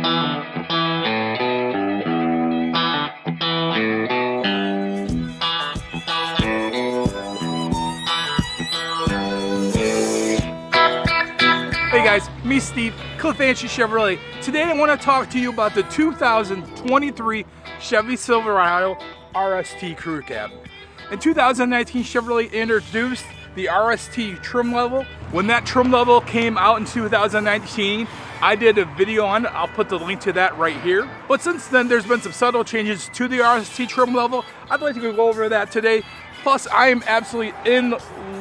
Hey guys, me Steve, Cliff Anstey Chevrolet. Today I want to talk to you about the 2023 Chevy Silverado RST Crew Cab. In 2019, Chevrolet introduced the RST trim level. When that trim level came out in 2019, I did a video on it. I'll put the link to that right here. But since then, there's been some subtle changes to the RST trim level. I'd like to go over that today. Plus, I am absolutely in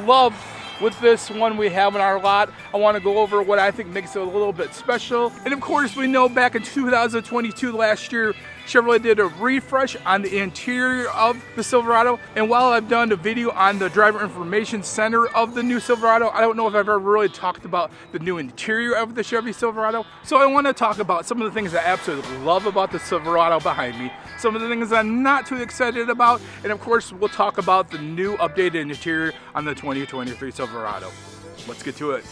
love with this one we have in our lot. I want to go over what I think makes it a little bit special. And of course, we know back in 2022, last year, Chevrolet did a refresh on the interior of the Silverado. And while I've done a video on the driver information center of the new Silverado, I don't know if I've ever really talked about the new interior of the Chevy Silverado. So I want to talk about some of the things I absolutely love about the Silverado behind me, some of the things I'm not too excited about, and of course, we'll talk about the new updated interior on the 2023 Silverado. Let's get to it.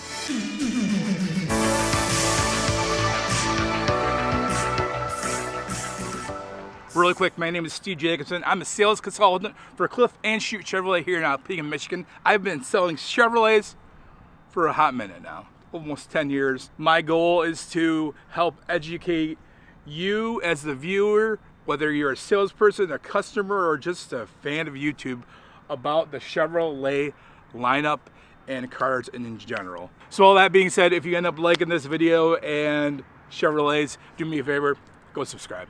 Really quick, my name is Steve Jacobson. I'm a sales consultant for Cliff Anstey Chevrolet here in Alpena, Michigan. I've been selling Chevrolets for a hot minute now, almost 10 years. My goal is to help educate you as the viewer, whether you're a salesperson, a customer, or just a fan of YouTube, about the Chevrolet lineup and cars in general. So all that being said, if you end up liking this video and Chevrolets, do me a favor, go subscribe.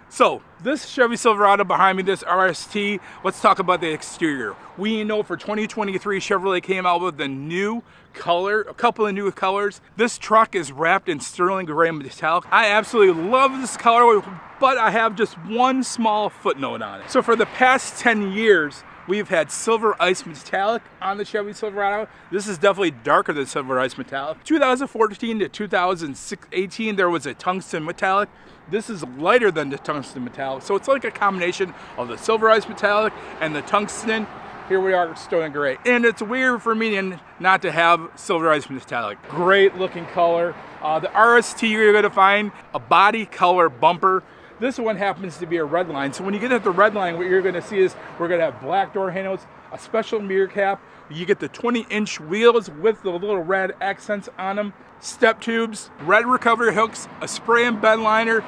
So this Chevy Silverado behind me, this RST, let's talk about the exterior. We know for 2023, Chevrolet came out with a new color, a couple of new colors. This truck is wrapped in sterling gray metallic. I absolutely love this color, but I have just one small footnote on it. So for the past 10 years, we've had silver ice metallic on the Chevy Silverado. This is definitely darker than silver ice metallic. 2014 to 2018, there was a tungsten metallic. This is lighter than the tungsten metallic. So it's like a combination of the silver ice metallic and the tungsten. Here we are, stone gray. And it's weird for me not to have silver ice metallic. Great looking color. The RST, you're gonna find a body color bumper. This one happens to be a Redline. So when you get at the Redline, what you're gonna see is we're gonna have black door handles, a special mirror cap. You get the 20-inch wheels with the little red accents on them, step tubes, red recovery hooks, a spray and bed liner,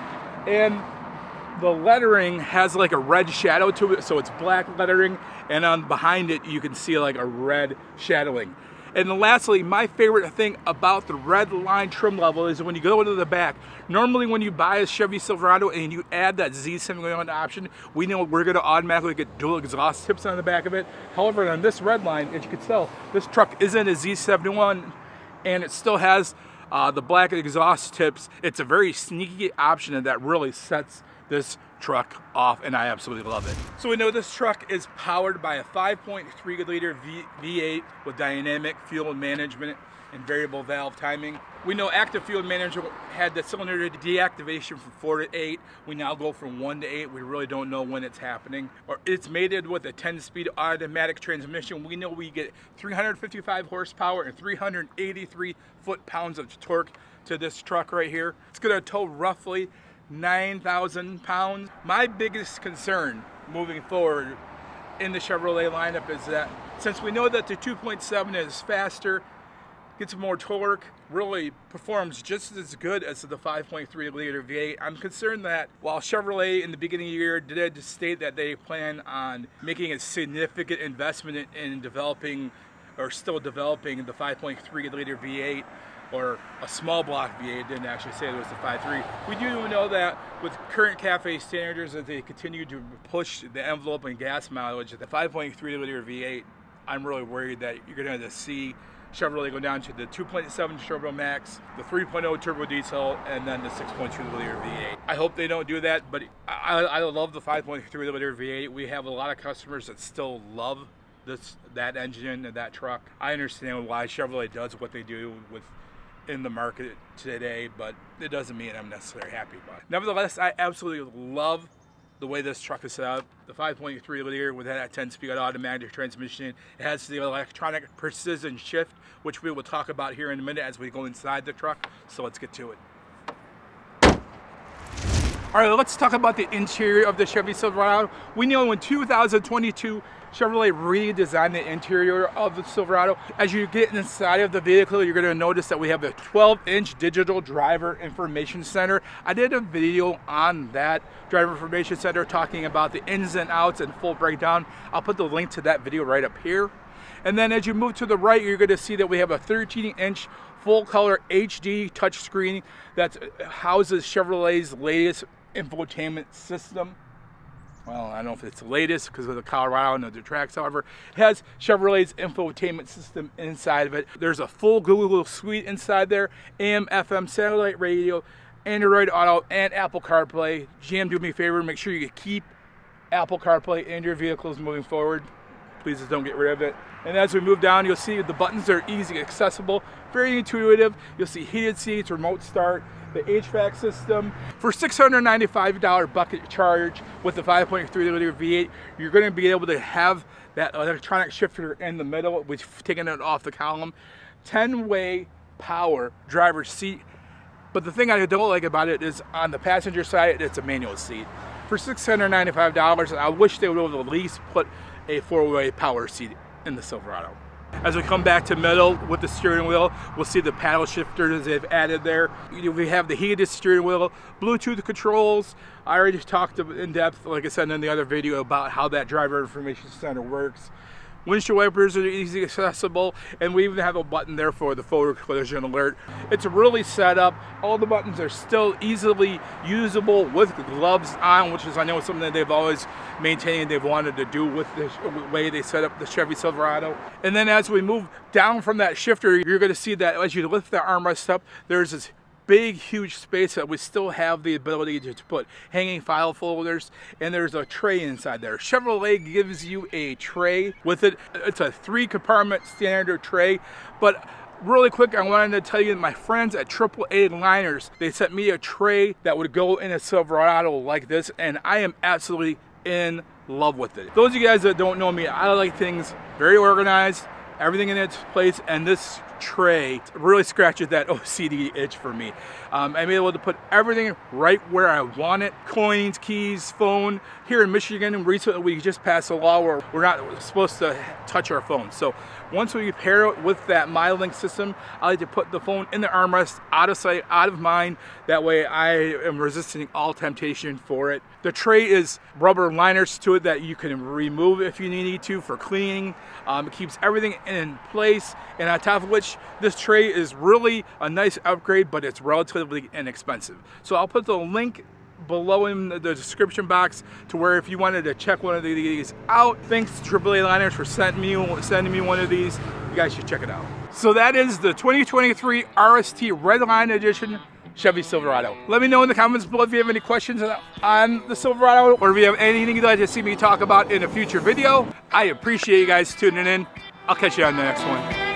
and the lettering has like a red shadow to it, so it's black lettering, and on behind it you can see like a red shadowing. And then lastly, my favorite thing about the Redline trim level is when you go to the back, normally when you buy a Chevy Silverado and you add that Z71 option, we know we're gonna automatically get dual exhaust tips on the back of it. However, on this Redline, as you can tell, this truck isn't a Z71 and it still has the black exhaust tips. It's a very sneaky option that really sets this truck off, and I absolutely love it. So we know this truck is powered by a 5.3 liter V8 with dynamic fuel management and variable valve timing. We know active fuel management had the cylinder deactivation from 4 to 8. We now go from 1 to 8. We really don't know when it's happening. Or it's mated with a 10-speed automatic transmission. We know we get 355 horsepower and 383 foot-pounds of torque to this truck right here. It's gonna tow roughly 9,000 pounds. My biggest concern moving forward in the Chevrolet lineup is that since we know that the 2.7 is faster, gets more torque, really performs just as good as the 5.3 liter V8, I'm concerned that while Chevrolet in the beginning of the year did state that they plan on making a significant investment in developing, or still developing, the 5.3 liter V8, or a small block V8, didn't actually say it was the 5.3. We do know that with current CAFE standards, that they continue to push the envelope in gas mileage, the 5.3 liter V8, I'm really worried that you're going to see Chevrolet go down to the 2.7 Turbo Max, the 3.0 Turbo Diesel, and then the 6.2 liter V8. I hope they don't do that, but I love the 5.3 liter V8. We have a lot of customers that still love that engine and that truck. I understand why Chevrolet does what they do in the market today, but it doesn't mean I'm necessarily happy about it. Nevertheless, I absolutely love the way this truck is set up. The 5.3 liter with that 10-speed automatic transmission. It has the electronic precision shift, which we will talk about here in a minute as we go inside the truck. So let's get to it. All right, let's talk about the interior of the Chevy Silverado. We know in 2022, Chevrolet redesigned the interior of the Silverado. As you get inside of the vehicle, you're gonna notice that we have a 12-inch digital driver information center. I did a video on that driver information center talking about the ins and outs and full breakdown. I'll put the link to that video right up here. And then as you move to the right, you're gonna see that we have a 13-inch full color HD touchscreen that houses Chevrolet's latest infotainment system. Well, I don't know if it's the latest because of the Colorado and the tracks, however. It has Chevrolet's infotainment system inside of it. There's a full Google suite inside there, AM, FM, satellite radio, Android Auto, and Apple CarPlay. GM, do me a favor, make sure you keep Apple CarPlay in your vehicles moving forward. Please just don't get rid of it. And as we move down, you'll see the buttons are easy accessible, very intuitive. You'll see heated seats, remote start, the HVAC system. For $695 bucket charge with the 5.3 liter V8, you're going to be able to have that electronic shifter in the middle, which taking it off the column. 10-way power driver's seat. But the thing I don't like about it is on the passenger side, it's a manual seat. For $695, I wish they would have at least put a 4-way power seat in the Silverado. As we come back to middle with the steering wheel, we'll see the paddle shifters they've added there. We have the heated steering wheel, Bluetooth controls. I already talked in depth, like I said in the other video, about how that driver information center works. Windshield wipers are easy accessible, and we even have a button there for the forward collision alert. It's really set up. All the buttons are still easily usable with gloves on, which is, I know, something that they've always maintained they've wanted to do with the way they set up the Chevy Silverado. And then as we move down from that shifter, you're going to see that as you lift the armrest up, there's this big, huge space that we still have the ability to put hanging file folders, and there's a tray inside there. Chevrolet gives you a tray with it. It's a 3-compartment standard tray, but really quick, I wanted to tell you that my friends at Triple ALiners, they sent me a tray that would go in a Silverado like this, and I am absolutely in love with it. Those of you guys that don't know me, I like things very organized, everything in its place, and this tray really scratches that OCD itch for me. I'm able to put everything right where I want it. Coins, keys, phone. Here in Michigan, recently we just passed a law where we're not supposed to touch our phone. So once we pair it with that MyLink system, I like to put the phone in the armrest, out of sight, out of mind. That way I am resisting all temptation for it. The tray is rubber liners to it that you can remove if you need to for cleaning. It keeps everything in place, and on top of which, this tray is really a nice upgrade, but it's relatively inexpensive. So I'll put the link below in the description box to where if you wanted to check one of these out. Thanks to Triple ALiners for sending me one of these. You guys should check it out. So that is the 2023 RST Redline Edition Chevy Silverado. Let me know in the comments below if you have any questions on the Silverado, or if you have anything you'd like to see me talk about in a future video. I appreciate you guys tuning in. I'll catch you on the next one.